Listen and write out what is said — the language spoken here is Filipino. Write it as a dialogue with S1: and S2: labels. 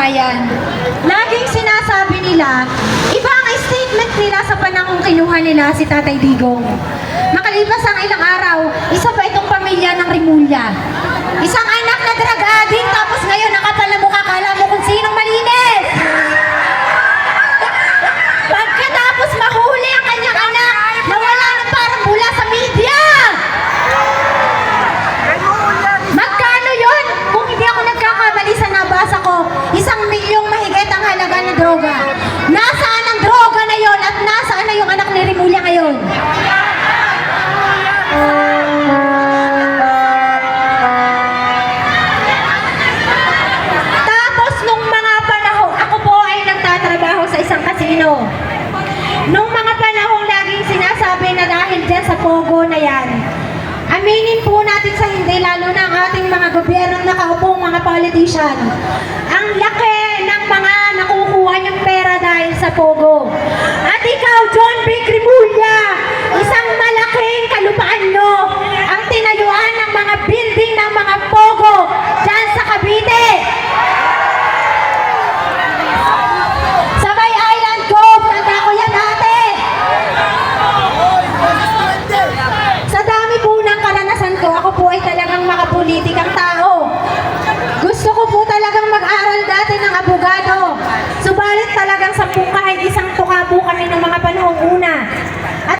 S1: kababayan, laging sinasabi nila, iba ang statement nila sa panahong kinuha nila si Tatay Digong. Makalipas ang ilang araw, isa pa itong pamilya ng Rimulya. Isang anak na drug addict, tapos ngayon nakapal na mukha, kala mo kung sinong malinis. Pagkatapos mahuli ang kanyang anak, nawala ng parang bula sa media. Magkano yun? Kung hindi ako nagkakamali sa nabasa ko, 1,000,000 mahigit ang halaga ng droga. Nasaan ang droga na yon at nasaan na yung anak ni Rimulya ngayon? Tapos nung mga panahon, ako po ay nagtatrabaho sa isang kasino. Nung mga panahong laging sinasabi na dahil dyan sa Pogo na yan, aminin po natin sa hindi, lalo na ang ating mga gobyernong nakaupong mga politician, ang laki ng mga nakukuha niyong pera dahil sa Pogo. At ikaw, John B. Rimulya,